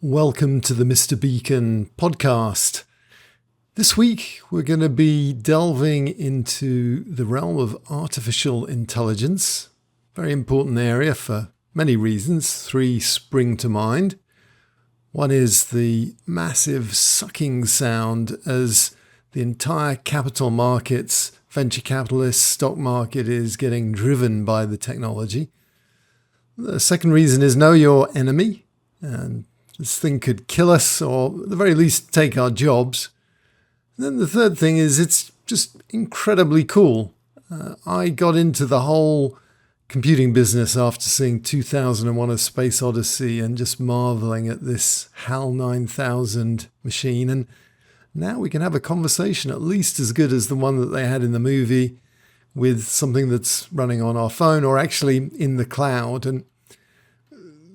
Welcome to the Mr. Beacon podcast. This week, we're going to be delving into the realm of artificial intelligence. Very important area for many reasons. Three spring to mind. One is the massive sucking sound as the entire capital markets, venture capitalists, stock market is getting driven by the technology. The second reason is know your enemy. And this thing could kill us or at the very least take our jobs. And then the third thing is it's just incredibly cool. I got into the whole computing business after seeing 2001: A Space Odyssey and just marveling at this HAL 9000 machine. And now we can have a conversation at least as good as the one that they had in the movie with something that's running on our phone or actually in the cloud. And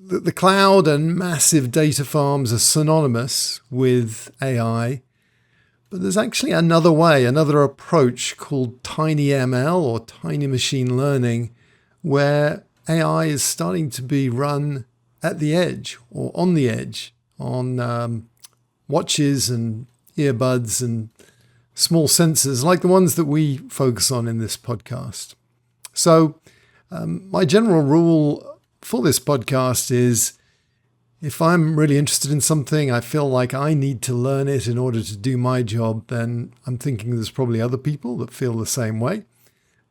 the cloud and massive data farms are synonymous with AI, but there's actually another way, another approach called tinyML or tiny machine learning, where AI is starting to be run at the edge or on the edge on watches and earbuds and small sensors like the ones that we focus on in this podcast. So my general rule for this podcast is if I'm really interested in something, I feel like I need to learn it in order to do my job, then I'm thinking there's probably other people that feel the same way.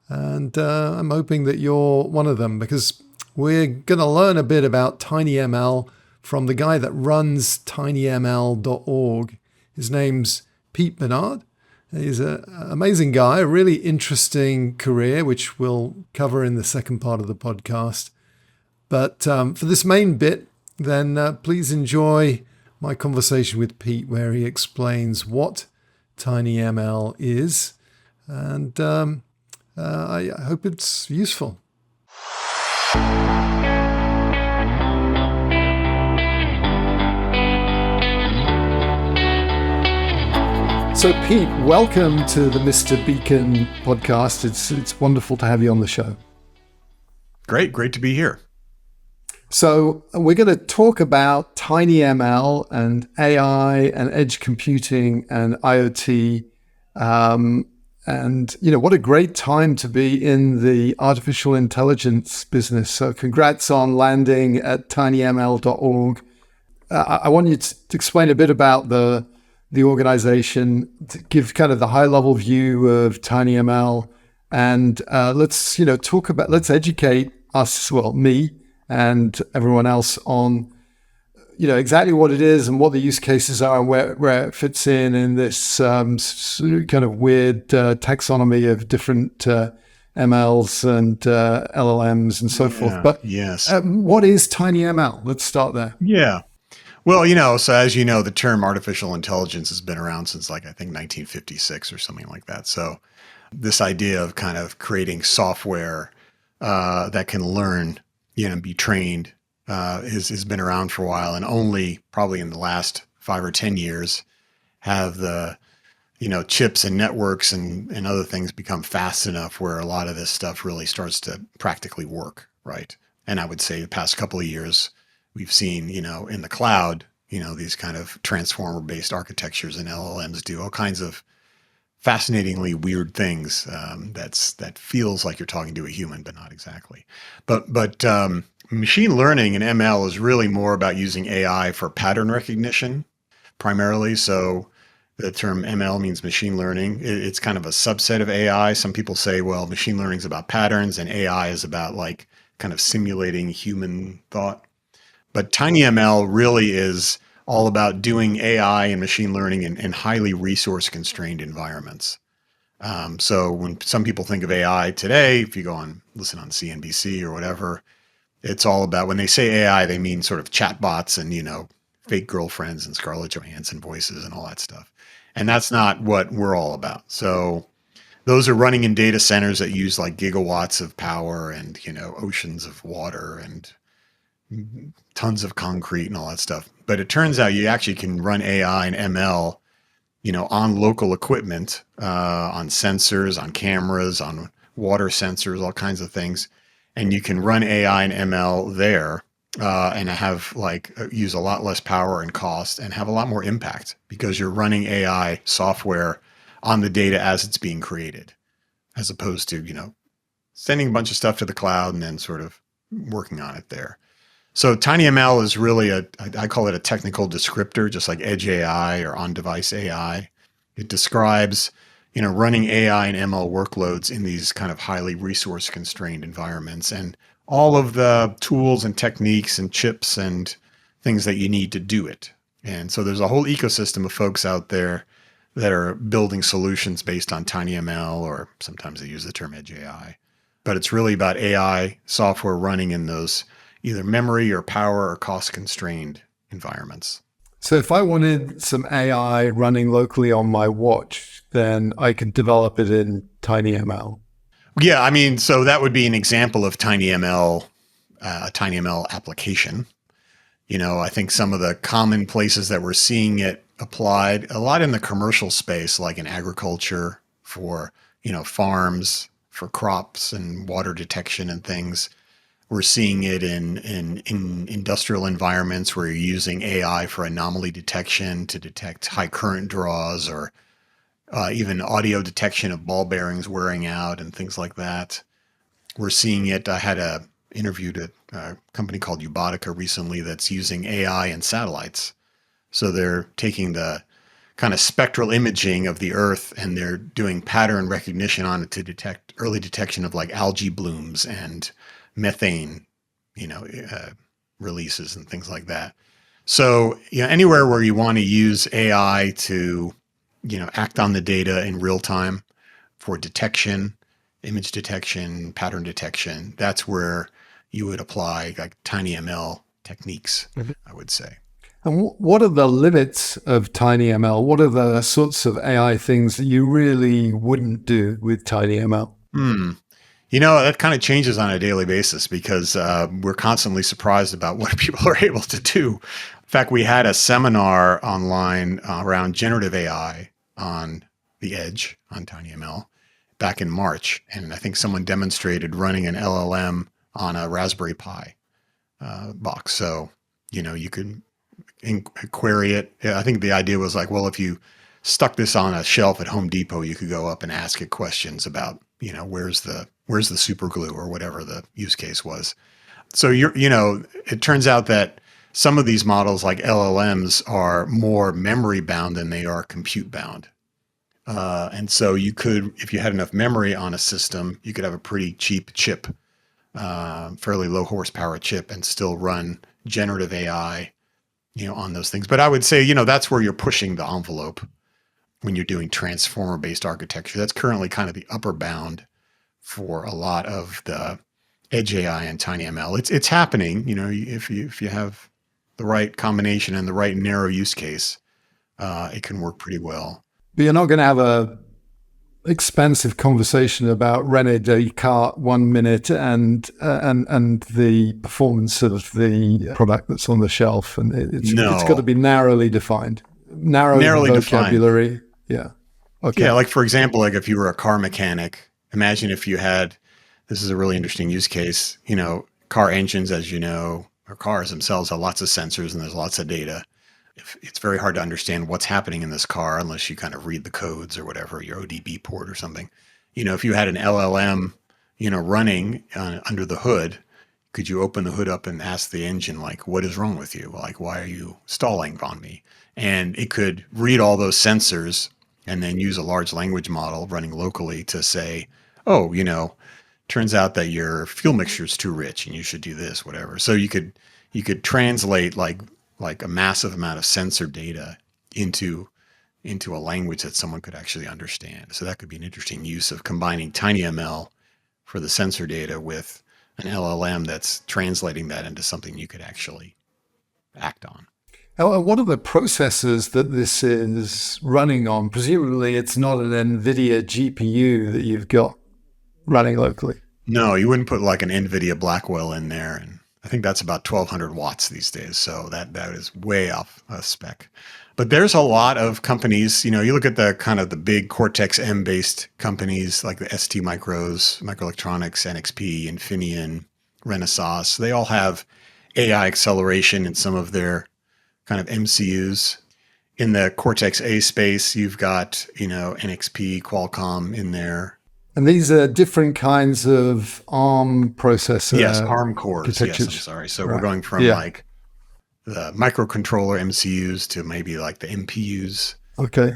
And I'm hoping that you're one of them because we're going to learn a bit about tinyML from the guy that runs tinyml.org. His name's Pete Bernard. He's an amazing guy, a really interesting career, which we'll cover in the second part of the podcast. But for this main bit, then please enjoy my conversation with Pete, where he explains what tinyML is. And I hope it's useful. So, Pete, welcome to the Mr. Beacon podcast. It's wonderful to have you on the show. Great to be here. So we're going to talk about tinyML and AI and edge computing and IoT. And, you know, what a great time to be in the artificial intelligence business. So congrats on landing at tinyml.org. I want you to explain a bit about the organization, to give kind of the high level view of tinyML. And let's educate us, me, and everyone else on, you know, exactly what it is and what the use cases are and where it fits in this kind of weird taxonomy of different MLs and LLMs and so forth. But yes, what is tinyML? Let's start there. Yeah. Well, you know, so as you know, the term artificial intelligence has been around since I think 1956 or something like that. So this idea of kind of creating software that can learn, you know, be trained, has been around for a while, and only probably in the last 5 or 10 years have the, you know, chips and networks and other things become fast enough where a lot of this stuff really starts to practically work, right? And I would say the past couple of years, we've seen, you know, in the cloud, you know, these kind of transformer-based architectures and LLMs do all kinds of fascinatingly weird things that feels like you're talking to a human, but not exactly. But machine learning and ML is really more about using AI for pattern recognition, primarily. So the term ML means machine learning. It's kind of a subset of AI. Some people say, well, machine learning is about patterns and AI is about like kind of simulating human thought. But tinyML really is all about doing AI and machine learning in highly resource-constrained environments. So when some people think of AI today, if you go on, listen on CNBC or whatever, it's all about, when they say AI, they mean sort of chatbots and, you know, fake girlfriends and Scarlett Johansson voices and all that stuff. And that's not what we're all about. So those are running in data centers that use like gigawatts of power and, you know, oceans of water and tons of concrete and all that stuff. But it turns out you actually can run AI and ML, you know, on local equipment, on sensors, on cameras, on water sensors, all kinds of things. And you can run AI and ML there and have use a lot less power and cost and have a lot more impact because you're running AI software on the data as it's being created, as opposed to, sending a bunch of stuff to the cloud and then sort of working on it there. So tinyML is really I call it a technical descriptor, just like Edge AI or on-device AI. It describes, running AI and ML workloads in these kind of highly resource constrained environments and all of the tools and techniques and chips and things that you need to do it. And so there's a whole ecosystem of folks out there that are building solutions based on tinyML, or sometimes they use the term Edge AI. But it's really about AI software running in those either memory or power or cost constrained environments. So if I wanted some AI running locally on my watch, then I could develop it in tinyML. Yeah, I mean, so that would be an example of tinyML, a tinyML application. I think some of the common places that we're seeing it applied a lot in the commercial space, like in agriculture for, farms, for crops and water detection and things. We're seeing it in industrial environments where you're using AI for anomaly detection to detect high current draws, or even audio detection of ball bearings wearing out and things like that. We're seeing it. I had interviewed a company called Ubotica recently that's using AI and satellites. So they're taking the kind of spectral imaging of the Earth and they're doing pattern recognition on it to detect early detection of like algae blooms and methane, releases and things like that. So, anywhere where you want to use AI to, act on the data in real time for detection, image detection, pattern detection, that's where you would apply like tinyML techniques, I would say. And what are the limits of tinyML? What are the sorts of AI things that you really wouldn't do with tinyML? That kind of changes on a daily basis because we're constantly surprised about what people are able to do. In fact, we had a seminar online around generative AI on the edge on tinyML back in March. And I think someone demonstrated running an LLM on a Raspberry Pi box. So, you could query it. I think the idea was like, well, if you stuck this on a shelf at Home Depot, you could go up and ask it questions about, where's the super glue or whatever the use case was. So it turns out that some of these models like LLMs are more memory bound than they are compute bound. And so you could, if you had enough memory on a system, you could have a pretty cheap chip, fairly low horsepower chip, and still run generative AI, on those things. But I would say, that's where you're pushing the envelope when you're doing transformer based architecture. That's currently kind of the upper bound for a lot of the edge AI and tinyML. It's happening, if you have the right combination and the right narrow use case, it can work pretty well. But you're not going to have a expansive conversation about René Descartes 1 minute and the performance of the product that's on the shelf, and it's got to be narrowly defined, narrowly vocabulary. Defined. Yeah. Okay. Yeah, like for example, like if you were a car mechanic, imagine if you had. This is a really interesting use case. Car engines, as you know, or cars themselves have lots of sensors and there's lots of data. It's very hard to understand what's happening in this car unless you kind of read the codes or whatever, your ODB port or something. If you had an LLM, running under the hood, could you open the hood up and ask the engine, like, what is wrong with you? Like, why are you stalling on me? And it could read all those sensors and then use a large language model running locally to say, oh, turns out that your fuel mixture is too rich and you should do this, whatever. So you could translate like a massive amount of sensor data into a language that someone could actually understand. So that could be an interesting use of combining tinyML for the sensor data with an LLM that's translating that into something you could actually act on. What are the processors that this is running on? Presumably it's not an NVIDIA GPU that you've got running locally. No, you wouldn't put like an NVIDIA Blackwell in there. And I think that's about 1,200 watts these days. So that is way off spec. But there's a lot of companies, you look at the kind of the big Cortex-M based companies like the ST Micros, Microelectronics, NXP, Infineon, Renesas. They all have AI acceleration in some of their kind of MCUs. In the Cortex-A space, you've got, NXP, Qualcomm in there. And these are different kinds of ARM Yes, processor ARM cores. Yes, I'm architectures. sorry. So we're Right. going from Yeah. like the microcontroller MCUs to maybe like the MPUs. Okay.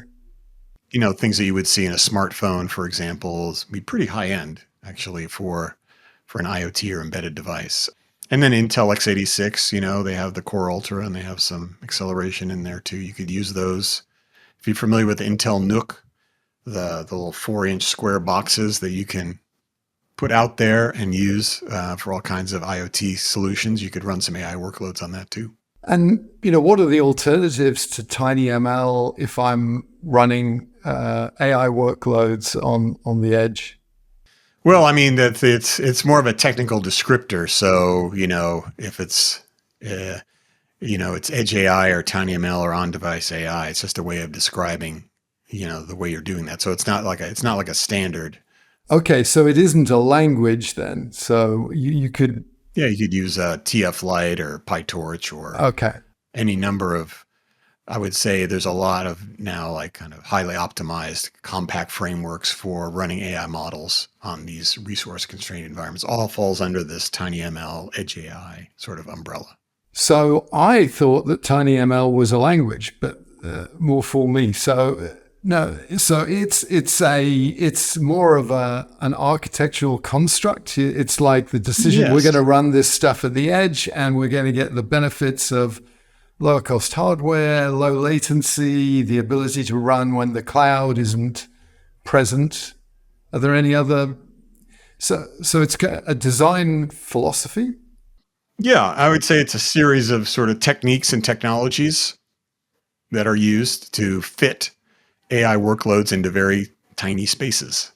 Things that you would see in a smartphone, for example, is be pretty high end actually for an IoT or embedded device. And then Intel x86, they have the Core Ultra and they have some acceleration in there too. You could use those. If you're familiar with Intel NUC, the little 4-inch square boxes that you can put out there and use for all kinds of IoT solutions, you could run some AI workloads on that too. And what are the alternatives to tinyML if I'm running AI workloads on the edge? Well, I mean that it's more of a technical descriptor. So if it's it's edge AI or tinyML or on-device AI, it's just a way of describing the way you're doing that. So it's not like a standard. Okay, so it isn't a language then. So you could. Yeah, you could use TF Lite or PyTorch or Okay. any number of. I would say there's a lot of now like kind of highly optimized compact frameworks for running AI models on these resource constrained environments. All falls under this tinyML edge AI sort of umbrella. So I thought that tinyML was a language, but more for me. So no, so it's more of an architectural construct. It's like the decision we're going Yes. to run this stuff at the edge, and we're going to get the benefits of lower cost hardware, low latency, the ability to run when the cloud isn't present. Are there any other? So it's a design philosophy. Yeah, I would say it's a series of sort of techniques and technologies that are used to fit AI workloads into very tiny spaces.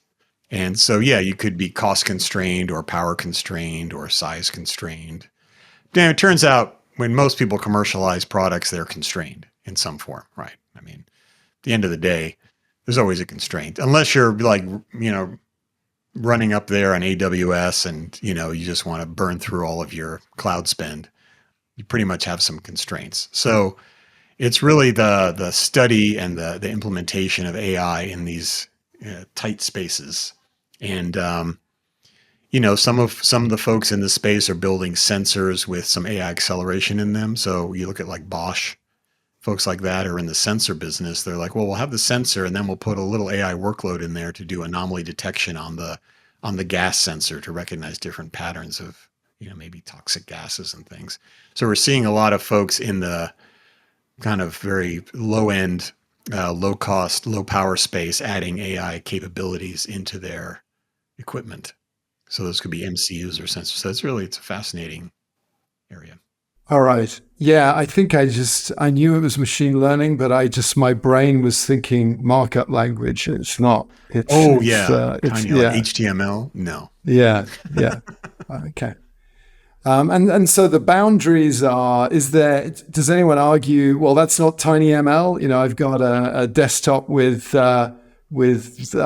And so, yeah, you could be cost constrained or power constrained or size constrained. Now, it turns out when most people commercialize products, they're constrained in some form, right? I mean, at the end of the day, there's always a constraint, unless you're like, running up there on AWS and, you just want to burn through all of your cloud spend. You pretty much have some constraints. So it's really the study and the implementation of AI in these tight spaces. And, some of the folks in the space are building sensors with some AI acceleration in them. So you look at like Bosch, folks like that are in the sensor business. They're like, well, we'll have the sensor and then we'll put a little AI workload in there to do anomaly detection on the gas sensor to recognize different patterns of maybe toxic gases and things. So we're seeing a lot of folks in the kind of very low end, low cost, low power space adding AI capabilities into their equipment. So those could be MCUs or sensors. So it's a fascinating area. All right. Yeah, I think I knew it was machine learning, but my brain was thinking markup language. It's not. Oh yeah, It's kind of like yeah, HTML. No. yeah, yeah. Okay. And so the boundaries are, does anyone argue, well, that's not tinyML? I've got a desktop with, I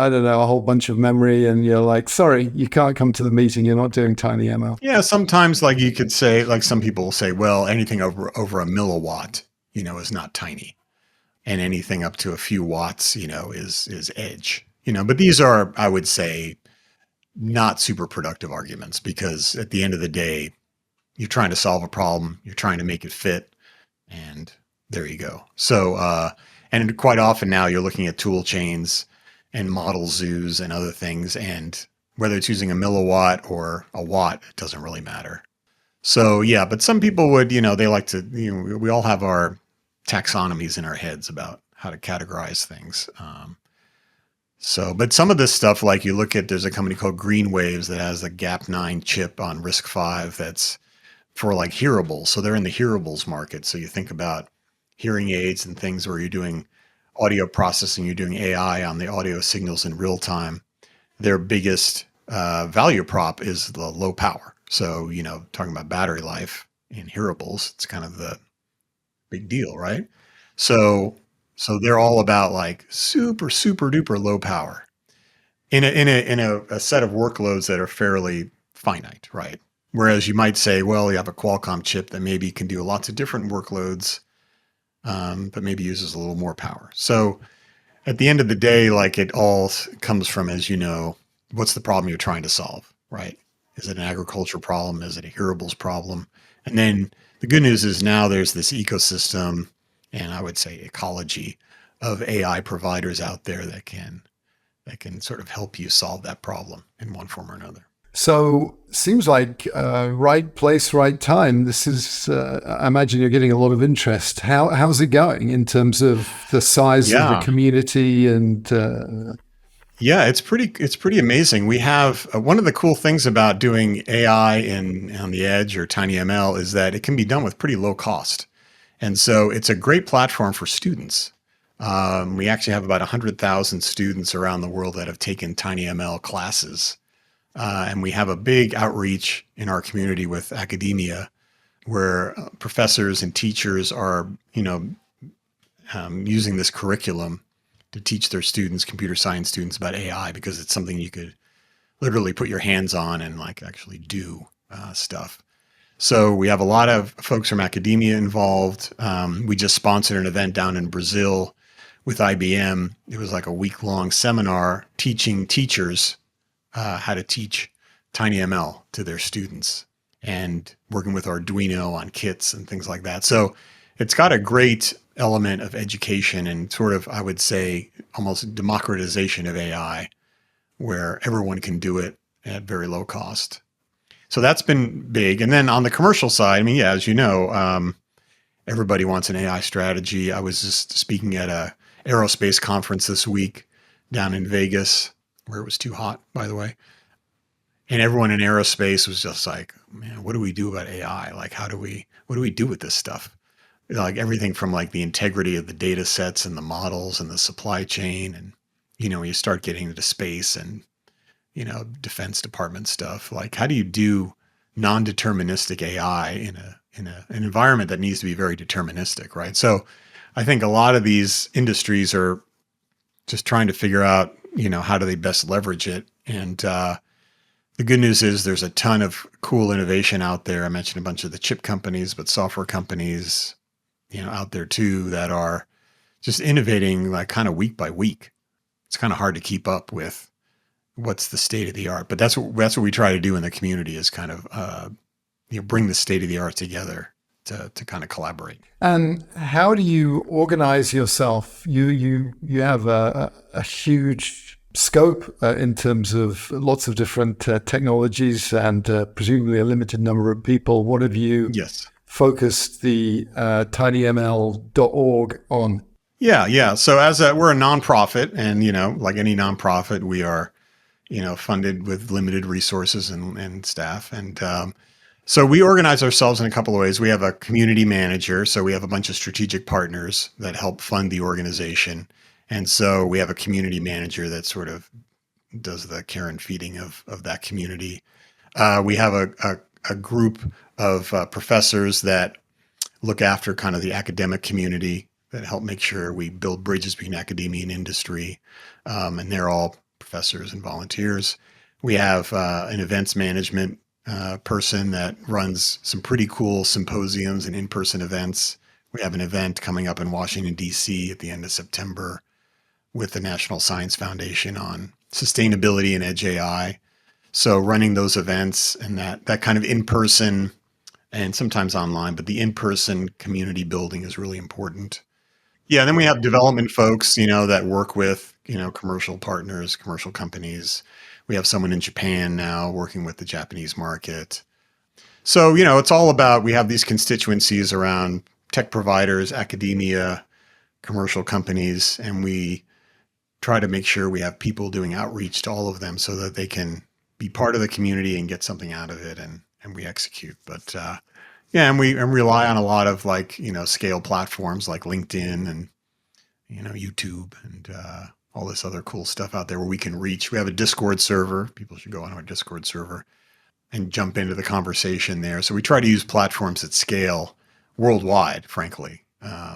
don't know, a whole bunch of memory, and you're like, sorry, you can't come to the meeting. You're not doing tinyML. Yeah, sometimes like you could say, like some people will say, well, anything over a milliwatt, is not tiny, and anything up to a few watts, is edge. But these are, I would say, not super productive arguments because at the end of the day, you're trying to solve a problem, you're trying to make it fit, and there you go. So, and quite often now you're looking at tool chains and model zoos and other things, and whether it's using a milliwatt or a watt, it doesn't really matter. So, yeah, but some people would, they like to, we all have our taxonomies in our heads about how to categorize things. But some of this stuff, like you look at, there's a company called Green Waves that has a GAP9 chip on RISC-V that's for like hearables. So they're in the hearables market. So you think about hearing aids and things where you're doing audio processing, you're doing AI on the audio signals in real time. Their biggest value prop is the low power. So, talking about battery life in hearables, it's kind of the big deal, right? So, so they're all about like super, super duper low power in a set of workloads that are fairly finite, right? Whereas you might say, well, you have a Qualcomm chip that maybe can do lots of different workloads, but maybe uses a little more power. So at the end of the day, like it all comes from, as you know, what's the problem you're trying to solve, right? Is it an agriculture problem? Is it a hearables problem? And then the good news is now there's this ecosystem and I would say ecology of AI providers out there that can sort of help you solve that problem in one form or another. So seems like right place, right time. This is, I imagine you're getting a lot of interest. How's it going in terms of the size of the Yeah. community and Yeah, it's pretty amazing. We have one of the cool things about doing AI in on the edge or tinyML is that it can be done with pretty low cost, and so it's a great platform for students. We actually have about 100,000 students around the world that have taken tinyML classes, and we have a big outreach in our community with academia, where professors and teachers are, using this curriculum to teach their students, computer science students, about AI because it's something you could literally put your hands on and like actually do stuff. So we have a lot of folks from academia involved. We just sponsored an event down in Brazil with IBM. It was like a week-long seminar teaching teachers how to teach tinyML to their students and working with Arduino on kits and things like that. So it's got a great element of education and sort of, I would say, almost democratization of AI where everyone can do it at very low cost. So that's been big. And then on the commercial side, I mean, yeah, as you know, everybody wants an AI strategy. I was just speaking at a aerospace conference this week down in Vegas, where it was too hot, by the way. And everyone in aerospace was just like, man, what do we do about AI? Like, what do we do with this stuff? Like everything from like the integrity of the data sets and the models and the supply chain. And, you start getting into space and, defense department stuff. Like, how do you do non-deterministic AI in an environment that needs to be very deterministic, right? So I think a lot of these industries are just trying to figure out, how do they best leverage it. And, the good news is there's a ton of cool innovation out there. I mentioned a bunch of the chip companies, but software companies, out there too that are just innovating like kind of week by week. It's kind of hard to keep up with what's the state of the art, but that's what we try to do in the community is kind of bring the state of the art together to kind of collaborate. and how do you organize yourself? You have a huge scope in terms of lots of different technologies and presumably a limited number of people. What have you Yes. focused the tinyml.org on? Yeah. So we're a nonprofit, and like any nonprofit, we are funded with limited resources and staff. And so we organize ourselves in a couple of ways. We have a community manager. So we have a bunch of strategic partners that help fund the organization. And so we have a community manager that sort of does the care and feeding of that community. We have a group of professors that look after kind of the academic community that help make sure we build bridges between academia and industry. And they're all professors and volunteers. We have an events management person that runs some pretty cool symposiums and in-person events. We have an event coming up in Washington, D.C. at the end of September with the National Science Foundation on sustainability and edge AI. So running those events and that kind of in-person and sometimes online, but the in-person community building is really important. Yeah, and then we have development folks, that work with, commercial partners, commercial companies. We have someone in Japan now working with the Japanese market. So, it's all about, we have these constituencies around tech providers, academia, commercial companies, and we try to make sure we have people doing outreach to all of them so that they can be part of the community and get something out of it and we execute. But yeah, and we rely on a lot of like, scale platforms like LinkedIn and, YouTube and all this other cool stuff out there where we can reach. We have a Discord server. People should go on our Discord server and jump into the conversation there. So we try to use platforms that scale worldwide, frankly,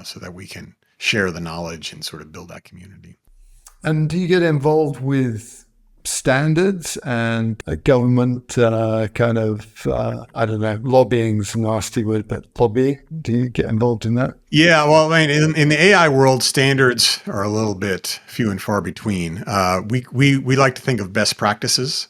so that we can share the knowledge and sort of build that community. And do you get involved with standards and government I don't know, lobbying is a nasty word, but lobbying. Do you get involved in that? Yeah, well, I mean, in the AI world, standards are a little bit few and far between. We like to think of best practices.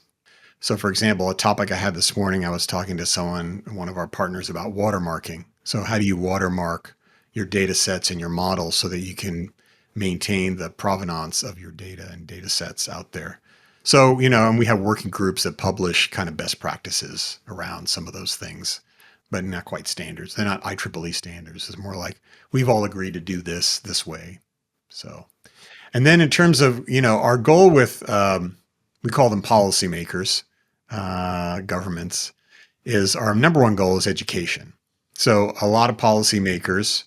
So, for example, a topic I had this morning, I was talking to one of our partners, about watermarking. So, how do you watermark your data sets and your models so that you can maintain the provenance of your data and data sets out there? So, and we have working groups that publish kind of best practices around some of those things, but not quite standards. They're not IEEE standards. It's more like we've all agreed to do this way. So, and then in terms of, our goal with, we call them policymakers, governments, is our number one goal is education. So a lot of policymakers,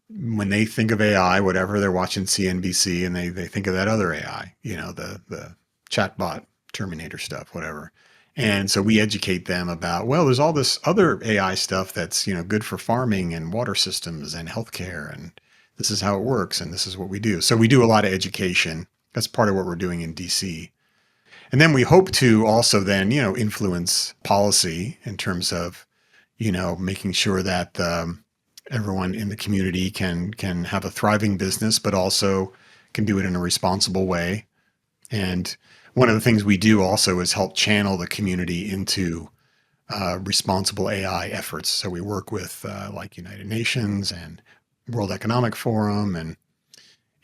when they think of AI, whatever, they're watching CNBC and they think of that other AI, the chatbot Terminator stuff, whatever. And so we educate them about, well, there's all this other AI stuff that's, good for farming and water systems and healthcare. And this is how it works. And this is what we do. So we do a lot of education. That's part of what we're doing in DC. And then we hope to also then, influence policy in terms of, making sure that everyone in the community can have a thriving business, but also can do it in a responsible way. And one of the things we do also is help channel the community into responsible AI efforts. So we work with like United Nations and World Economic Forum,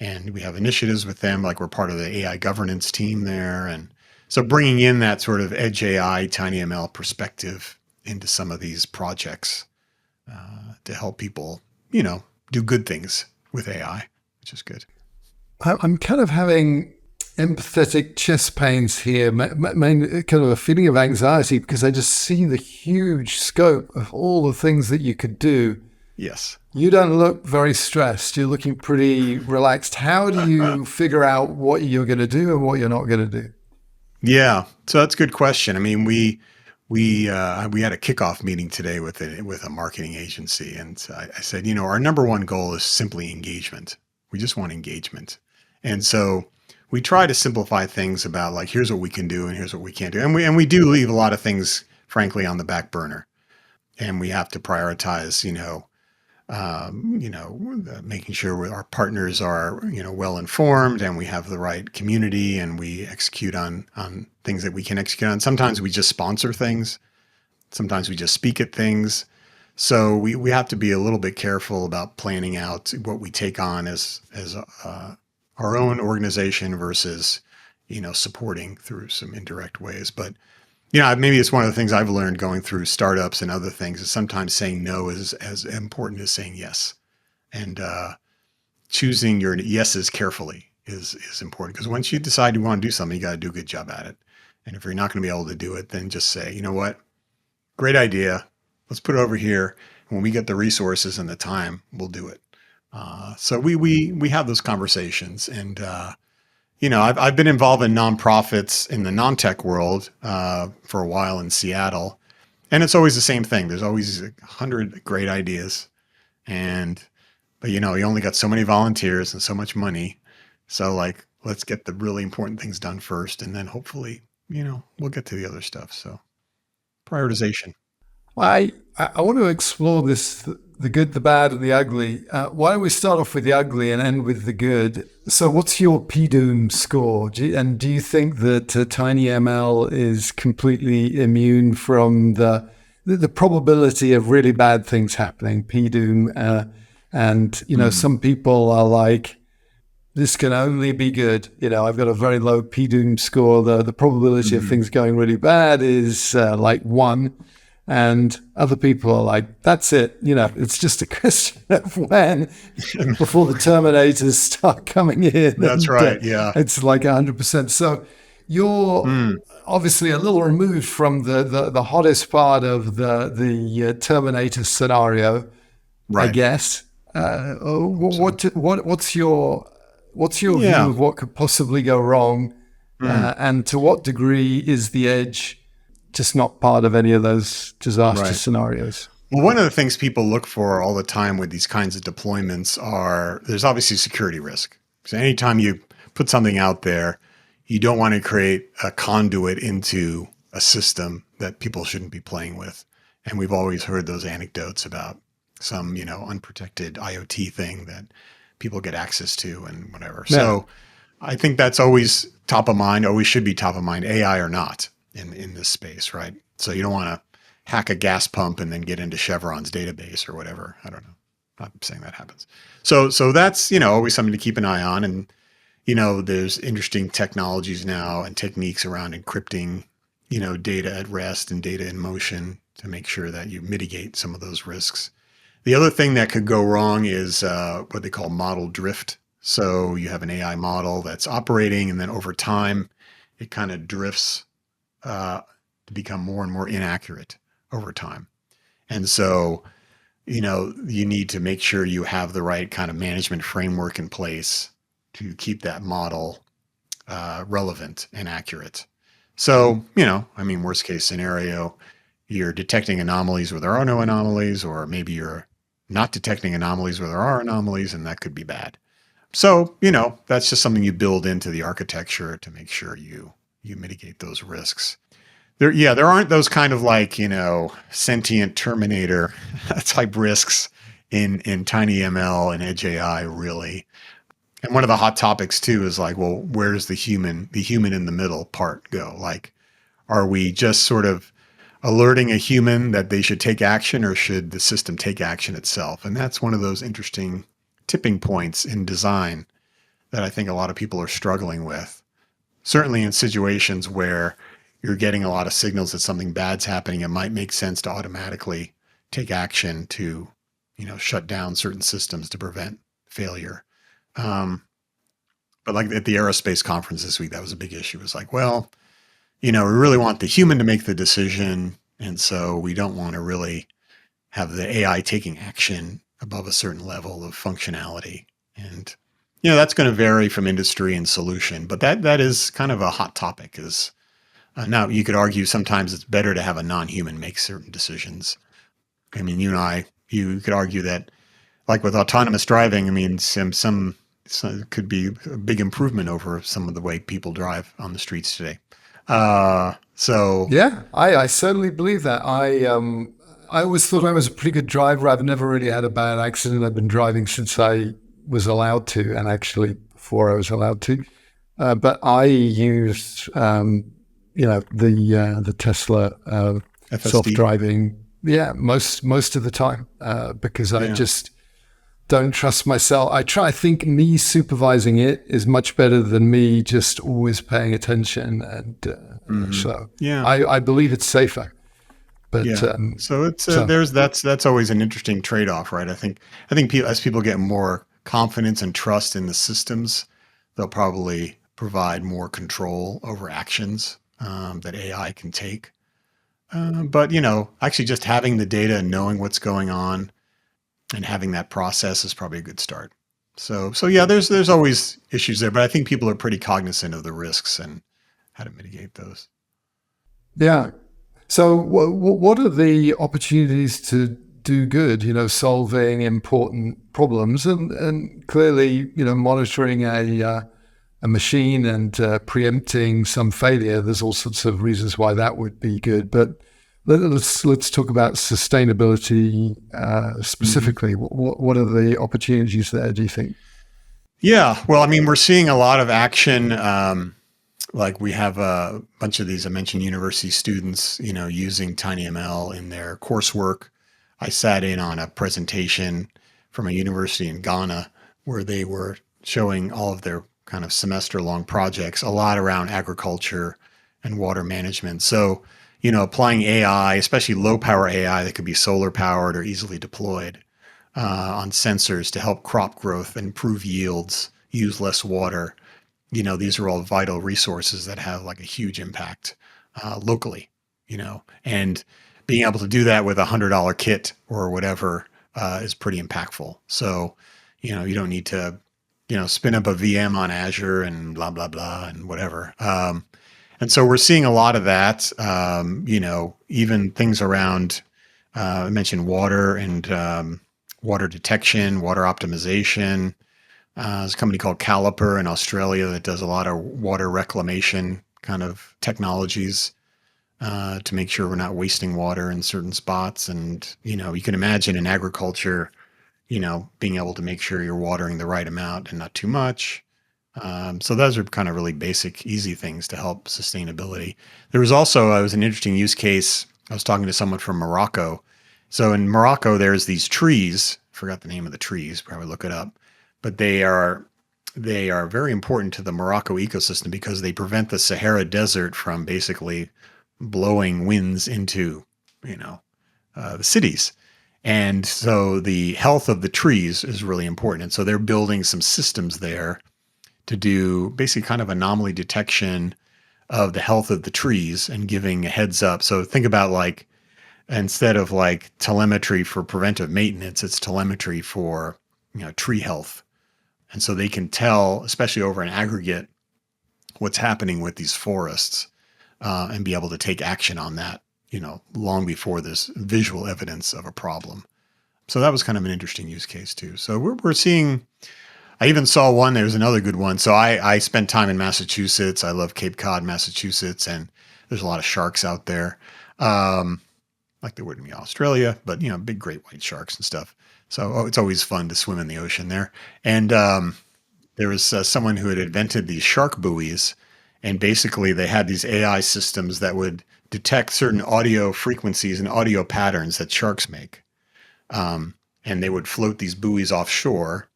and we have initiatives with them, like we're part of the AI governance team there. And so bringing in that sort of edge AI, tinyML perspective into some of these projects to help people, do good things with AI, which is good. I'm kind of having empathetic chest pains here, kind of a feeling of anxiety, because I just see the huge scope of all the things that you could do. Yes. You don't look very stressed. You're looking pretty relaxed. How do you figure out what you're going to do and what you're not going to do? Yeah, so that's a good question. I mean, we had a kickoff meeting today with a marketing agency, and I said, our number one goal is simply engagement. We just want engagement, and so we try to simplify things about, like, here's what we can do and here's what we can't do, and we do leave a lot of things, frankly, on the back burner, and we have to prioritize, making sure our partners are, well informed, and we have the right community, and we execute on things that we can execute on. Sometimes we just sponsor things. Sometimes we just speak at things. So we have to be a little bit careful about planning out what we take on as our own organization versus, supporting through some indirect ways. But maybe it's one of the things I've learned going through startups and other things is sometimes saying no is as important as saying yes. And choosing your yeses carefully is important, because once you decide you want to do something, you got to do a good job at it. And if you're not going to be able to do it, then just say, you know what, great idea. Let's put it over here. And when we get the resources and the time, we'll do it. So we have those conversations, and I've been involved in nonprofits in the non-tech world for a while in Seattle, and it's always the same thing. There's always 100 great ideas, but you only got so many volunteers and so much money. So, like, let's get the really important things done first, and then hopefully, we'll get to the other stuff. So, prioritization. Well, I want to explore this, the good, the bad, and the ugly. Why don't we start off with the ugly and end with the good? So what's your PDOOM score? And do you think that tinyML is completely immune from the probability of really bad things happening, PDOOM? Some people are like, this can only be good. I've got a very low PDOOM score. The probability of things going really bad is like 1. And other people are like, that's it. It's just a question of when before the Terminators start coming in. That's right. Yeah. It's like 100%. So you're obviously a little removed from the hottest part of the Terminator scenario, right. I guess. What's your view of what could possibly go wrong? And to what degree is the edge just not part of any of those disaster scenarios? Well, one of the things people look for all the time with these kinds of deployments there's obviously security risk. So anytime you put something out there, you don't want to create a conduit into a system that people shouldn't be playing with. And we've always heard those anecdotes about some, unprotected IoT thing that people get access to and whatever. Yeah. So I think that's always top of mind, always should be top of mind, AI or not in this space, right? So you don't want to hack a gas pump and then get into Chevron's database or whatever. I don't know. I'm not saying that happens. So that's, always something to keep an eye on. And, there's interesting technologies now and techniques around encrypting, data at rest and data in motion to make sure that you mitigate some of those risks. The other thing that could go wrong is what they call model drift. So you have an AI model that's operating, and then over time, it kind of drifts to become more and more inaccurate over time. And so, you need to make sure you have the right kind of management framework in place to keep that model relevant and accurate. So, worst case scenario, you're detecting anomalies where there are no anomalies, or maybe you're not detecting anomalies where there are anomalies, and that could be bad. So, that's just something you build into the architecture to make sure you mitigate those risks. There aren't those kind of like, sentient Terminator type risks in tinyML and Edge AI, really. And one of the hot topics too is like, well, where does the human in the middle part go? Like, are we just sort of alerting a human that they should take action, or should the system take action itself? And that's one of those interesting tipping points in design that I think a lot of people are struggling with. Certainly in situations where you're getting a lot of signals that something bad's happening, it might make sense to automatically take action to, shut down certain systems to prevent failure. But like at the aerospace conference this week, that was a big issue. It was like, well, we really want the human to make the decision. And so we don't want to really have the AI taking action above a certain level of functionality. And, that's going to vary from industry and solution, but that is kind of a hot topic. Is now you could argue sometimes it's better to have a non-human make certain decisions. I mean, you could argue that, like with autonomous driving, I mean, some could be a big improvement over some of the way people drive on the streets today. So Yeah, I certainly believe that. I always thought I was a pretty good driver. I've never really had a bad accident. I've been driving since I was allowed to, and actually before I was allowed to. But I used, the Tesla FSD. self-driving. Yeah, most of the time because I just don't trust myself. I think me supervising it is much better than me just always paying attention, and so I believe it's safer. But so it's that's always an interesting trade-off, right? I think as people get more confidence and trust in the systems, they'll probably provide more control over actions that AI can take. But actually just having the data and knowing what's going on and having that process is probably a good start. So yeah, there's always issues there, but I think people are pretty cognizant of the risks and how to mitigate those. yeah. So what are the opportunities to do good, solving important problems and clearly, monitoring a machine and preempting some failure? There's all sorts of reasons why that would be good. But let's talk about sustainability specifically. What are the opportunities there, do you think? Yeah, well, I mean, we're seeing a lot of action. Like we have a bunch of these, I mentioned university students, using tinyML in their coursework. I sat in on a presentation from a university in Ghana where they were showing all of their kind of semester-long projects, a lot around agriculture and water management. So, applying AI, especially low-power AI that could be solar-powered or easily deployed on sensors to help crop growth, improve yields, use less water. These are all vital resources that have like a huge impact locally, and being able to do that with $100 kit or whatever is pretty impactful. So, you don't need to, spin up a VM on Azure and blah, blah, blah, and whatever. And so we're seeing a lot of that, even things around, I mentioned water and water detection, water optimization, There's a company called Caliper in Australia that does a lot of water reclamation kind of technologies to make sure we're not wasting water in certain spots. And, you can imagine in agriculture, being able to make sure you're watering the right amount and not too much. So those are kind of really basic, easy things to help sustainability. There was also, it was an interesting use case. I was talking to someone from Morocco. So in Morocco, there's these trees. Forgot the name of the trees. Probably look it up. But they are very important to the Morocco ecosystem because they prevent the Sahara Desert from basically blowing winds into, the cities. And so the health of the trees is really important. And so they're building some systems there to do basically kind of anomaly detection of the health of the trees and giving a heads up. So think about like, instead of like telemetry for preventive maintenance, it's telemetry for, tree health. And so they can tell, especially over an aggregate, what's happening with these forests and be able to take action on that, long before there's visual evidence of a problem. So that was kind of an interesting use case too. So we're seeing, I even saw one, there's another good one. So I spent time in Massachusetts. I love Cape Cod, Massachusetts, and there's a lot of sharks out there. Like there would in Australia, but big great white sharks and stuff. So it's always fun to swim in the ocean there. And there was someone who had invented these shark buoys, and basically they had these AI systems that would detect certain audio frequencies and audio patterns that sharks make. And they would float these buoys offshore.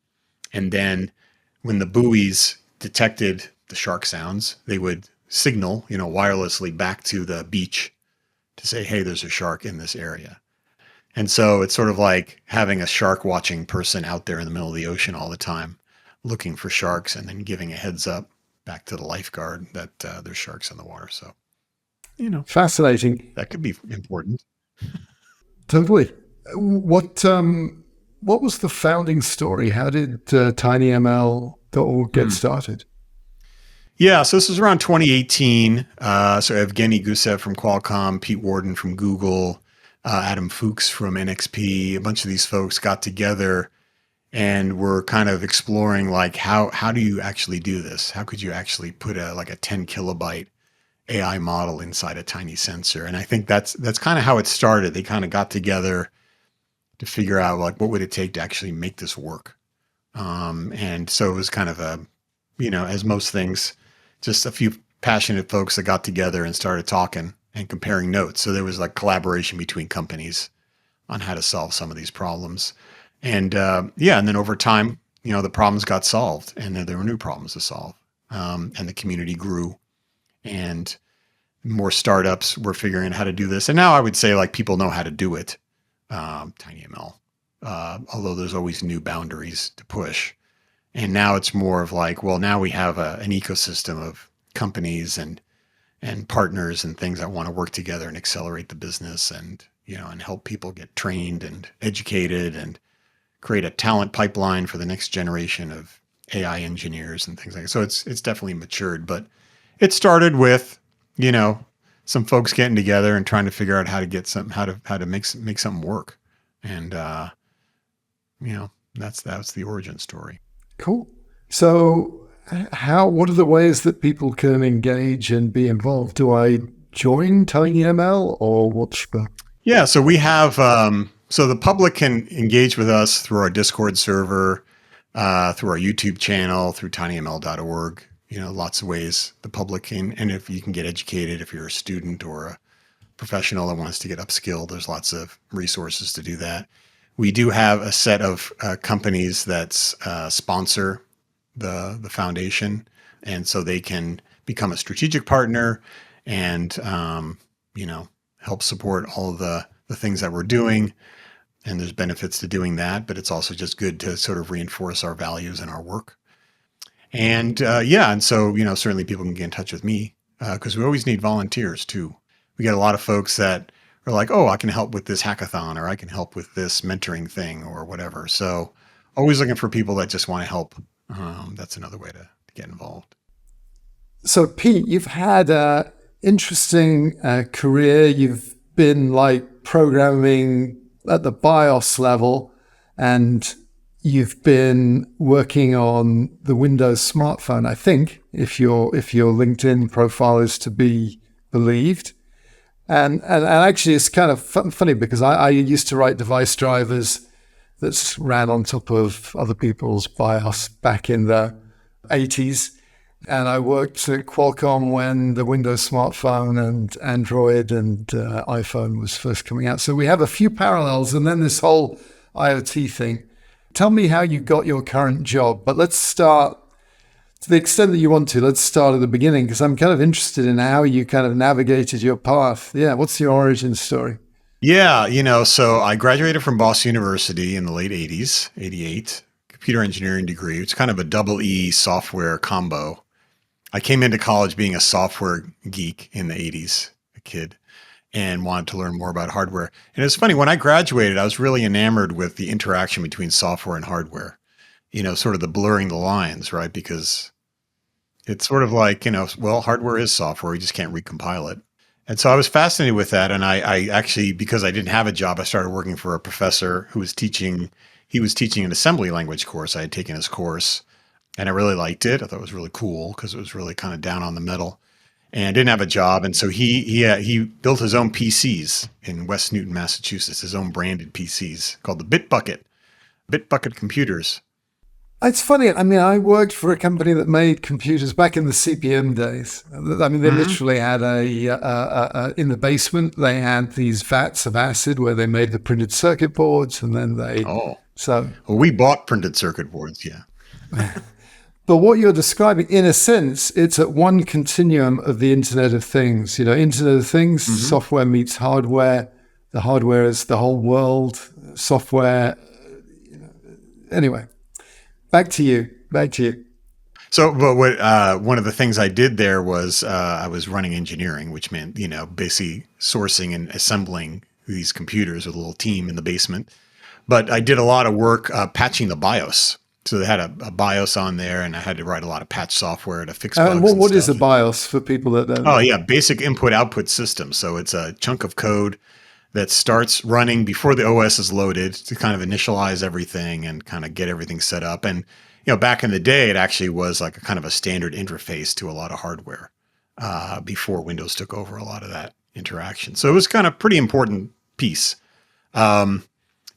And then when the buoys detected the shark sounds, they would signal, wirelessly back to the beach to say, hey, there's a shark in this area. And so it's sort of like having a shark watching person out there in the middle of the ocean all the time, looking for sharks and then giving a heads up back to the lifeguard that there's sharks in the water. So, Fascinating. that could be important. Totally. What was the founding story? How did tinyML.org get started? Yeah, so this was around 2018. So Evgeny Gusev from Qualcomm, Pete Warden from Google, Adam Fuchs from NXP, a bunch of these folks got together and were kind of exploring like how do you actually do this? How could you actually put a 10 kilobyte AI model inside a tiny sensor? And I think that's kind of how it started. They kind of got together to figure out like what would it take to actually make this work. And so it was kind of a, as most things, just a few passionate folks that got together and started talking and comparing notes. So there was like collaboration between companies on how to solve some of these problems. And and then over time, the problems got solved and then there were new problems to solve. And the community grew and more startups were figuring out how to do this. And now I would say like people know how to do it, tinyML, although there's always new boundaries to push. And now it's more of like, well, now we have an ecosystem of companies and partners and things that want to work together and accelerate the business and, and help people get trained and educated and create a talent pipeline for the next generation of AI engineers and things like that. So it's definitely matured, but it started with, some folks getting together and trying to figure out how to get something, how to make something work. And, that's the origin story. Cool. So what are the ways that people can engage and be involved? Do I join tinyML or what's the... Yeah, so we have, so the public can engage with us through our Discord server, through our YouTube channel, through tinyml.org, lots of ways the public can, and if you can get educated, if you're a student or a professional that wants to get upskilled, there's lots of resources to do that. We do have a set of companies that sponsor the foundation, and so they can become a strategic partner and help support all of the things that we're doing. And there's benefits to doing that, but it's also just good to sort of reinforce our values and our work. And and so certainly people can get in touch with me because we always need volunteers too. We get a lot of folks that are like, oh, I can help with this hackathon, or I can help with this mentoring thing, or whatever. So always looking for people that just want to help. That's another way to get involved. So Pete, you've had an interesting career. You've been like programming at the BIOS level, and you've been working on the Windows smartphone, I think, if your LinkedIn profile is to be believed. And actually, it's kind of funny because I used to write device drivers that ran on top of other people's BIOS back in the 80s. And I worked at Qualcomm when the Windows smartphone and Android and iPhone was first coming out. So we have a few parallels. And then this whole IoT thing. Tell me how you got your current job. But let's start, to the extent that you want to, let's start at the beginning, because I'm kind of interested in how you kind of navigated your path. Yeah, what's your origin story? Yeah, so I graduated from Boston University in the late 80s, 88, computer engineering degree. It's kind of a double E software combo. I came into college being a software geek in the 80s, a kid, and wanted to learn more about hardware. And it's funny, when I graduated, I was really enamored with the interaction between software and hardware, sort of the blurring the lines, right? Because it's sort of like, well, hardware is software. You just can't recompile it. And so I was fascinated with that. And I actually, because I didn't have a job, I started working for a professor who was teaching, he was teaching an assembly language course. I had taken his course and I really liked it. I thought it was really cool because it was really kind of down on the metal. And I didn't have a job. And so he built his own PCs in West Newton, Massachusetts, his own branded PCs called the Bitbucket computers. It's funny. I mean, I worked for a company that made computers back in the CPM days. I mean, they literally had in the basement, they had these vats of acid where they made the printed circuit boards, and then well, we bought printed circuit boards. Yeah. But what you're describing, in a sense, it's at one continuum of the Internet of Things. Internet of Things, software meets hardware. The hardware is the whole world. Software, Anyway. Back to you. So, but one of the things I did there was I was running engineering, which meant, basically sourcing and assembling these computers with a little team in the basement. But I did a lot of work patching the BIOS. So they had a BIOS on there, and I had to write a lot of patch software to fix bugs. What is a BIOS for people that don't know? Oh, yeah, basic input-output system. So it's a chunk of code that starts running before the OS is loaded to kind of initialize everything and kind of get everything set up. And, back in the day, it actually was like a kind of a standard interface to a lot of hardware before Windows took over a lot of that interaction. So it was kind of pretty important piece.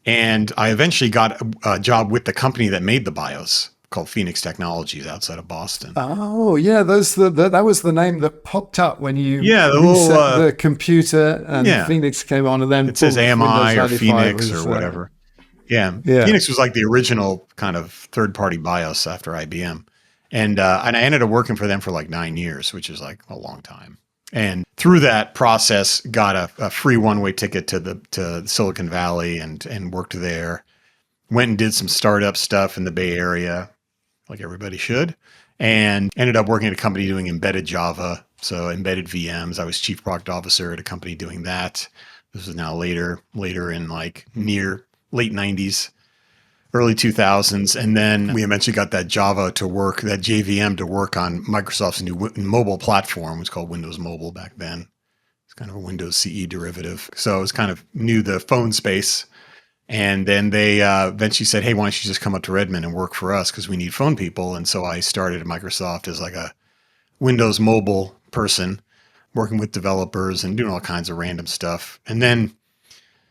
And I eventually got a job with the company that made the BIOS called Phoenix Technologies outside of Boston. Oh, yeah. That was the name that popped up when you reset the computer and Phoenix came on, and then it says AMI or Phoenix or whatever. Yeah. Phoenix was like the original kind of third-party BIOS after IBM. And I ended up working for them for like 9 years, which is like a long time. And through that process, got a free one-way ticket to Silicon Valley and worked there. Went and did some startup stuff in the Bay Area, like everybody should, and ended up working at a company doing embedded Java, so embedded VMs. I was chief product officer at a company doing that. This is now later in like near late 90s, early 2000s. And then we eventually got that Java to work, that JVM to work on Microsoft's new mobile platform. It was called Windows Mobile back then. It's kind of a Windows CE derivative. So I was kind of knew the phone space. And then they eventually said, hey, why don't you just come up to Redmond and work for us because we need phone people. And so I started at Microsoft as like a Windows Mobile person, working with developers and doing all kinds of random stuff. And then,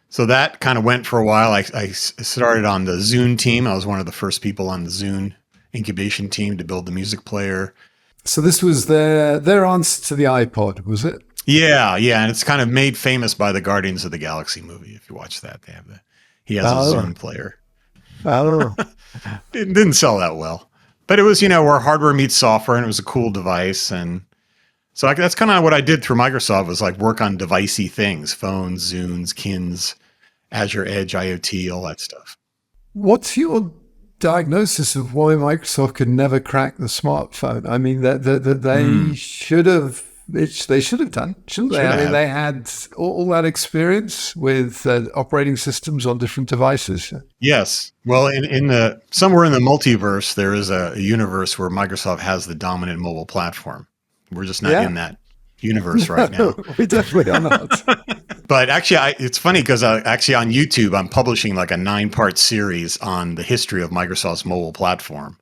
so that kind of went for a while. I started on the Zune team. I was one of the first people on the Zune incubation team to build the music player. So this was their answer to the iPod, was it? Yeah. And it's kind of made famous by the Guardians of the Galaxy movie. If you watch that, he has a Zune player. Oh. It didn't sell that well. But it was, where hardware meets software, and it was a cool device. And so that's kind of what I did through Microsoft was like work on devicey things, phones, Zunes, Kins, Azure Edge, IoT, all that stuff. What's your diagnosis of why Microsoft could never crack the smartphone? I mean, that they should have. They should have done, shouldn't they? I mean, they had all that experience with operating systems on different devices. Yes. Well, in somewhere in the multiverse, there is a universe where Microsoft has the dominant mobile platform. We're just not in that universe right now. We definitely are not. But actually, it's funny because actually on YouTube, I'm publishing like a 9-part series on the history of Microsoft's mobile platform.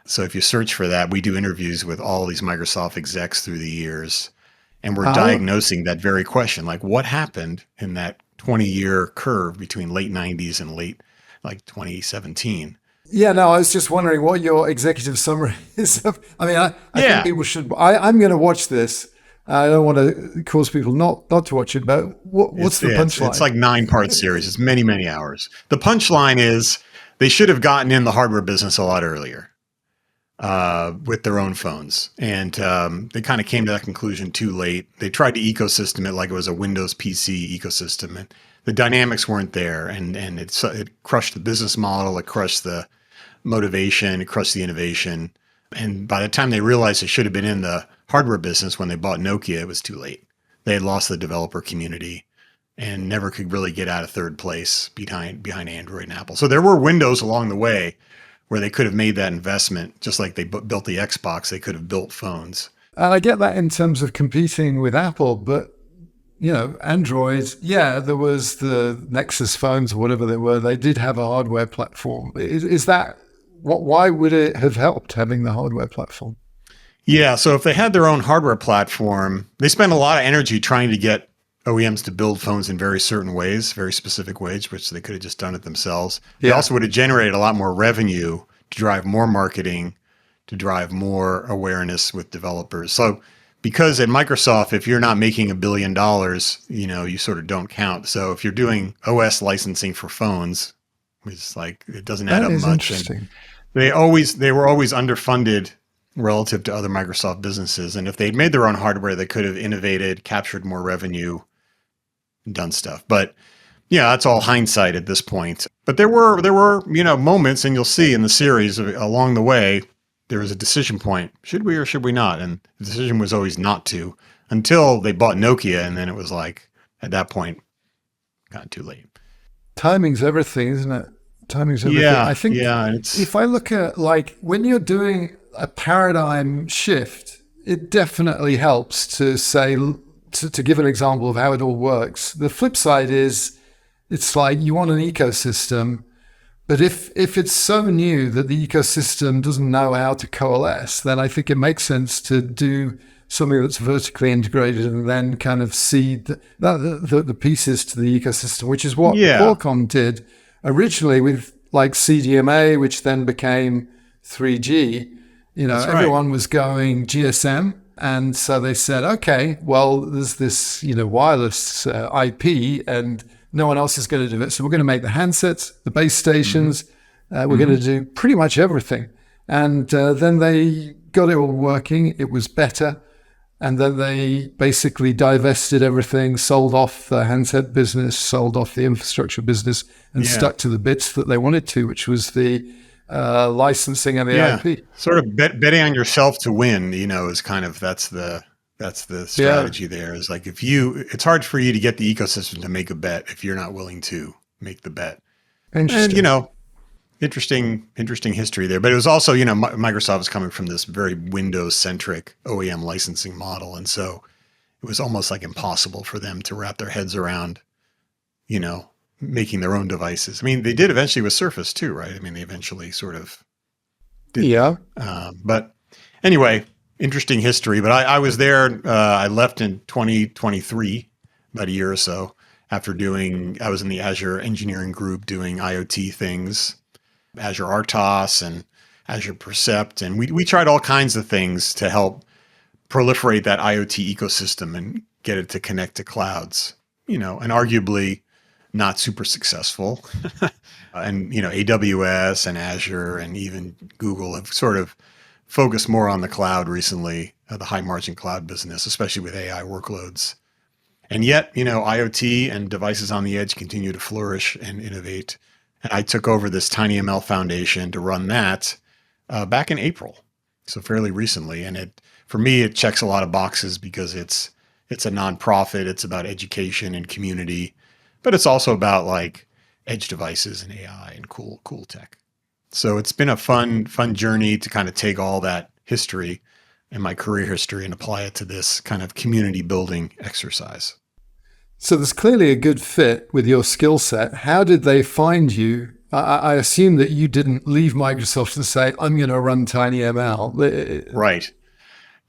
So if you search for that, we do interviews with all these Microsoft execs through the years, and we're Oh, diagnosing that very question, like what happened in that 20-year curve between late 90s and late like 2017. yeah, no, I was just wondering what your executive summary is. I mean, I think Yeah, people should. I'm going to watch this. I don't want to cause people not to watch it, but what's the it's punchline? like 9-part series. It's many, many hours. The punchline is they should have gotten in the hardware business a lot earlier with their own phones. And they kind of came to that conclusion too late. They tried to ecosystem it like it was a Windows PC ecosystem, and the dynamics weren't there. And it crushed the business model. It crushed the motivation. It crushed the innovation. And by the time they realized they should have been in the hardware business when they bought Nokia, it was too late. They had lost the developer community and never could really get out of third place behind Android and Apple. So there were windows along the way where they could have made that investment, just like they built the Xbox. They could have built phones. And I get that in terms of competing with Apple, but Android, yeah, there was the Nexus phones or whatever they were. They did have a hardware platform. Is that what? Why would it have helped having the hardware platform? Yeah, so if they had their own hardware platform, they spent a lot of energy trying to get OEMs to build phones in very certain ways, very specific ways, which they could have just done it themselves. They Yeah, also would have generated a lot more revenue to drive more marketing, to drive more awareness with developers. So because at Microsoft, if you're not making $1 billion, you sort of don't count. So if you're doing OS licensing for phones, it's like it doesn't add that up is much. And interesting. they were always underfunded relative to other Microsoft businesses. And if they'd made their own hardware, they could have innovated, captured more revenue, and done stuff. But yeah, that's all hindsight at this point. But there were moments, and you'll see in the series along the way, there was a decision point: should we or should we not? And the decision was always not to, until they bought Nokia, and then it was like at that point, got too late. Timing's everything, isn't it? Timing's everything. I Yeah, think yeah, it's if I look at like when you're doing a paradigm shift, it definitely helps to say, to give an example of how it all works. The flip side is it's like you want an ecosystem, but if it's so new that the ecosystem doesn't know how to coalesce, then I think it makes sense to do something that's vertically integrated and then kind of seed the pieces to the ecosystem, which is what yeah, Qualcomm did originally with like CDMA, which then became 3G. that's right. Everyone was going GSM. And so they said, okay, well, there's this, wireless IP and no one else is going to do it. So we're going to make the handsets, the base stations. We're going to do pretty much everything. And then they got it all working. It was better. And then they basically divested everything, sold off the handset business, sold off the infrastructure business, and Yeah. stuck to the bits that they wanted to, which was the licensing and the Yeah, IP. sort of betting on yourself to win, is kind of that's the Yeah, strategy there. Is like it's hard for you to get the ecosystem to make a bet if you're not willing to make the bet. And interesting. interesting history there. But it was also Microsoft was coming from this very Windows centric OEM licensing model, and so it was almost like impossible for them to wrap their heads around, making their own devices. I mean, they did eventually with Surface too, right? I mean, they eventually sort of did. Yeah. But anyway, interesting history. But I was there. I left in 2023, about a year or so after I was in the Azure engineering group doing IoT things, Azure RTOS and Azure Percept. And we tried all kinds of things to help proliferate that IoT ecosystem and get it to connect to clouds, and arguably not super successful. And, AWS and Azure and even Google have sort of focused more on the cloud recently, the high margin cloud business, especially with AI workloads. And yet, IoT and devices on the edge continue to flourish and innovate. And I took over this tinyML Foundation to run that back in April, so fairly recently. And for me, it checks a lot of boxes because it's a nonprofit. It's about education and community, but it's also about like edge devices and AI and cool tech. So it's been a fun journey to kind of take all that history and my career history and apply it to this kind of community building exercise. So there's clearly a good fit with your skill set. How did they find you? I assume that you didn't leave Microsoft to say, I'm going to run tinyML. Right.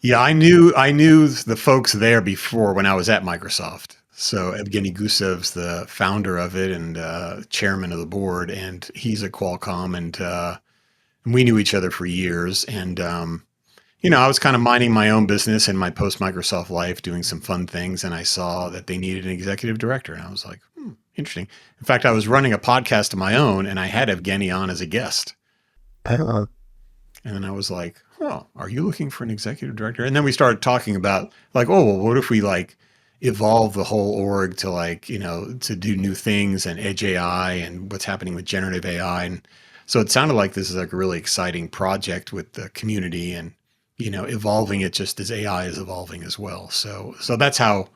Yeah, I knew the folks there before when I was at Microsoft. So Evgeny Gusev's the founder of it and chairman of the board, and he's at Qualcomm, and we knew each other for years. And I was kind of minding my own business in my post Microsoft life, doing some fun things, and I saw that they needed an executive director, and I was like, interesting. In fact, I was running a podcast of my own, and I had Evgeny on as a guest. Uh, And then I was like, oh, are you looking for an executive director? And then we started talking about like, oh, well, what if we like evolve the whole org to like, to do new things and edge AI and what's happening with generative AI. And so it sounded like this is like a really exciting project with the community and, evolving it just as AI is evolving as well. So that's how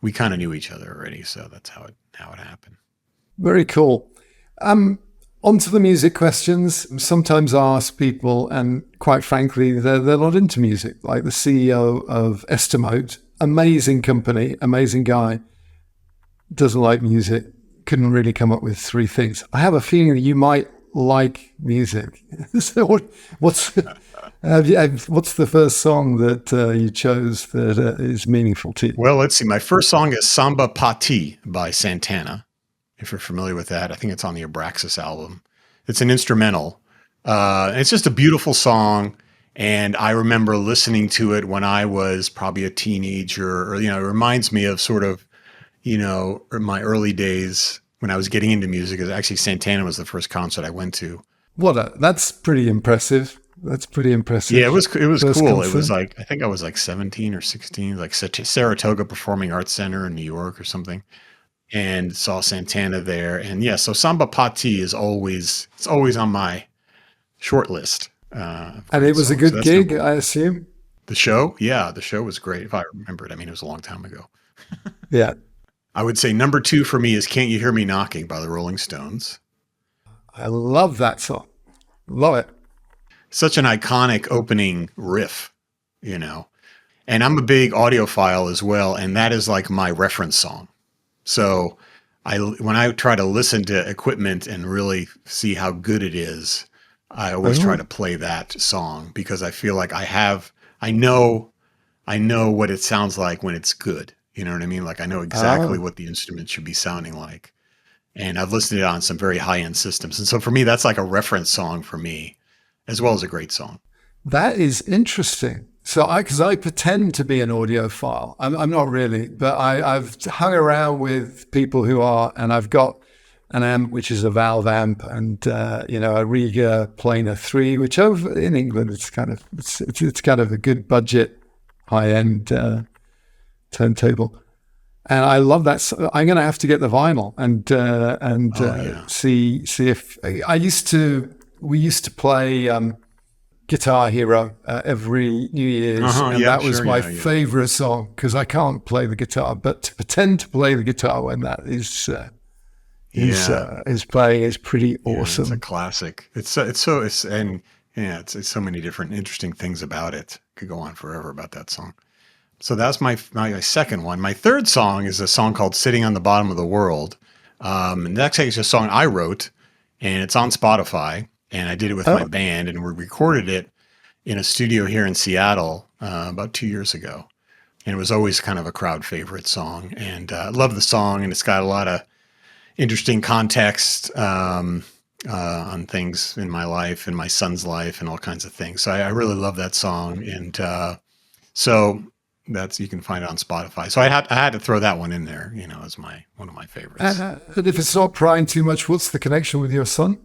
we kind of knew each other already. So that's how it happened. Very cool. On to the music questions. Sometimes I ask people, and quite frankly, they're not into music, like the CEO of Estimote, amazing company, amazing guy, doesn't like music, couldn't really come up with three things. I have a feeling that you might like music. So what's the first song that you chose that is meaningful to you? Well, let's see. My first song is Samba Pati by Santana. If you're familiar with that, I think it's on the Abraxas album. It's an instrumental. It's just a beautiful song. And I remember listening to it when I was probably a teenager, or, it reminds me of sort of, my early days when I was getting into music. Actually, Santana was the first concert I went to. That's pretty impressive. That's pretty impressive. Yeah, it was First cool. concert. It was like, I think I was like 17 or 16, like Saratoga Performing Arts Center in New York or something. And saw Santana there. And yeah, so Samba Pati is always on my short list. And it was a good gig, I assume. The show? Yeah, the show was great. If I remember it. I mean, it was a long time ago. Yeah. I would say number 2 for me is Can't You Hear Me Knocking by the Rolling Stones. I love that song. Love it. Such an iconic opening riff, And I'm a big audiophile as well. And that is like my reference song. So when I try to listen to equipment and really see how good it is, I always try to play that song because I feel like I know what it sounds like when it's good. You know what I mean? Like I know exactly what the instrument should be sounding like. And I've listened to it on some very high-end systems. And so for me, that's like a reference song for me, as well as a great song. That is interesting. So because I pretend to be an audiophile. I'm not really, but I've hung around with people who are, and I've got an amp, which is a valve amp, and a Riga Planer 3, which over in England, it's kind of a good budget, high-end turntable. And I love that. I'm going to have to get the vinyl and see if we used to play Guitar Hero every New Year's, and that was my favorite song because I can't play the guitar, but to pretend to play the guitar when that is playing is pretty awesome. It's a classic. It's so many different interesting things about it. Could go on forever about that song. So that's my second one. My third song is a song called "Sitting on the Bottom of the World," and that's actually a song I wrote, and it's on Spotify. And I did it with my band, and we recorded it in a studio here in Seattle about 2 years ago. And it was always kind of a crowd favorite song. And I love the song, and it's got a lot of interesting context on things in my life and my son's life and all kinds of things. So I really love that song. And so you can find it on Spotify. So I had to throw that one in there, as one of my favorites. But if it's not prying too much, what's the connection with your son?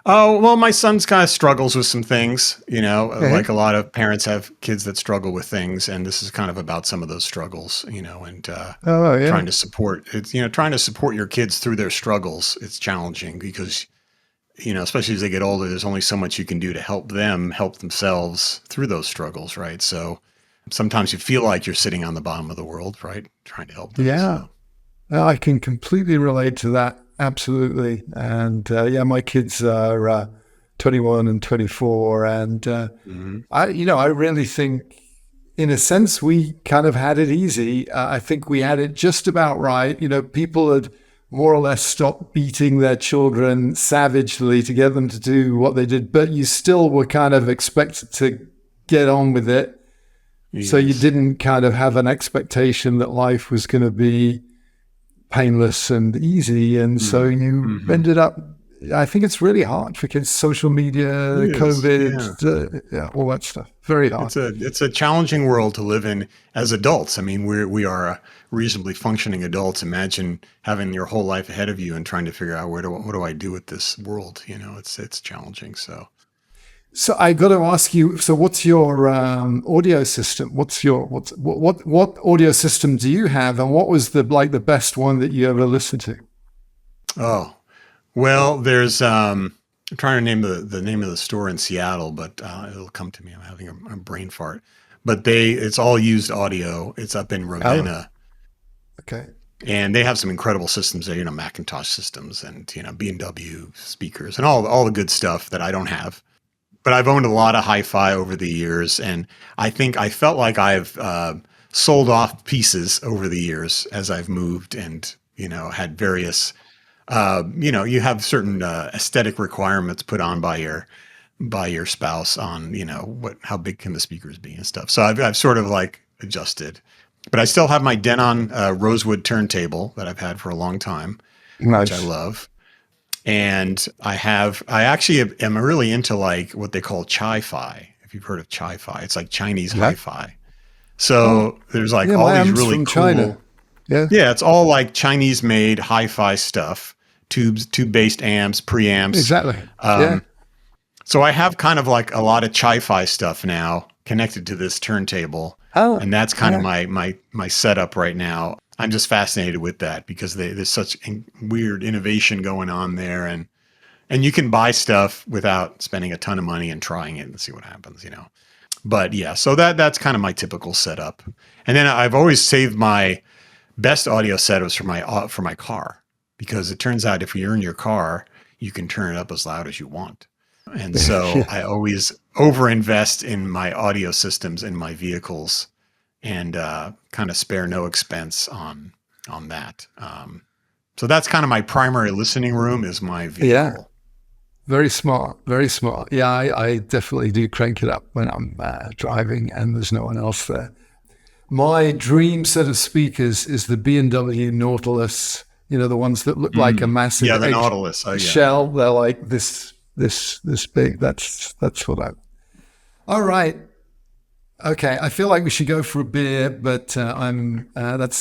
Oh, well, my son's kind of struggles with some things, like a lot of parents have kids that struggle with things. And this is kind of about some of those struggles, and trying to support your kids through their struggles. It's challenging because, especially as they get older, there's only so much you can do to help them help themselves through those struggles. Right. So sometimes you feel like you're sitting on the bottom of the world, right? Trying to help them. Yeah. So. I can completely relate to that. Absolutely. And my kids are 21 and 24. And I really think in a sense, we kind of had it easy. I think we had it just about right. People had more or less stopped beating their children savagely to get them to do what they did, but you still were kind of expected to get on with it. Yes. So you didn't kind of have an expectation that life was going to be painless and easy. And so you ended up, I think it's really hard for kids, social media, COVID, all that stuff. Very hard. It's a challenging world to live in as adults. I mean, we are reasonably functioning adults. Imagine having your whole life ahead of you and trying to figure out what do I do with this world? It's challenging. So I got to ask you. So what's your audio system? What audio system do you have, and what was the best one that you ever listened to? Oh, well, there's I'm trying to name the name of the store in Seattle, but it'll come to me. I'm having a brain fart. But it's all used audio. It's up in Ravenna. Oh. Okay. And they have some incredible systems there, Macintosh systems and B&W speakers and all the good stuff that I don't have. But I've owned a lot of hi-fi over the years, and I felt like I've sold off pieces over the years as I've moved and had various. You have certain aesthetic requirements put on by your spouse on, how big can the speakers be and stuff. So I've sort of adjusted, but I still have my Denon rosewood turntable that I've had for a long time, nice. Which I love. And I actually am really into what they call chi-fi. If you've heard of chi-fi, it's like Chinese hi-fi. So there's all these really cool. China. Yeah. Yeah. It's all Chinese made hi-fi stuff. Tube-based amps, preamps. Exactly. So I have kind of a lot of chi-fi stuff now connected to this turntable. Oh, and that's kind of my setup right now. I'm just fascinated with that because there's such weird innovation going on there, and you can buy stuff without spending a ton of money and trying it and see what happens, But yeah, so that's kind of my typical setup. And then I've always saved my best audio setups for my car. Because it turns out if you're in your car, you can turn it up as loud as you want. And so I always overinvest in my audio systems in my vehicles and kind of spare no expense on that. So that's kind of my primary listening room is my vehicle. Yeah, very smart, very smart. Yeah, I definitely do crank it up when I'm driving and there's no one else there. My dream set of speakers is the B&W Nautilus. The ones that look like a massive the Nautilus. shell. They're like this big. That's what I. All right. Okay. I feel like we should go for a beer, but that's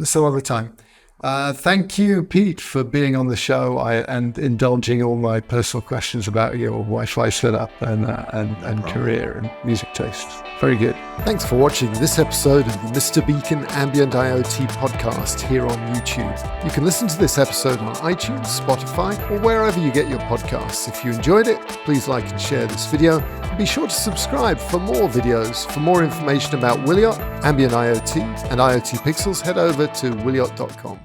some other time. Thank you, Pete, for being on the show and indulging all my personal questions about your Wi-Fi setup and career and music tastes. Very good. Thanks for watching this episode of the Mr. Beacon Ambient IoT podcast here on YouTube. You can listen to this episode on iTunes, Spotify, or wherever you get your podcasts. If you enjoyed it, please like and share this video. And be sure to subscribe for more videos. For more information about Wiliot, Ambient IoT, and IoT Pixels, head over to wiliot.com.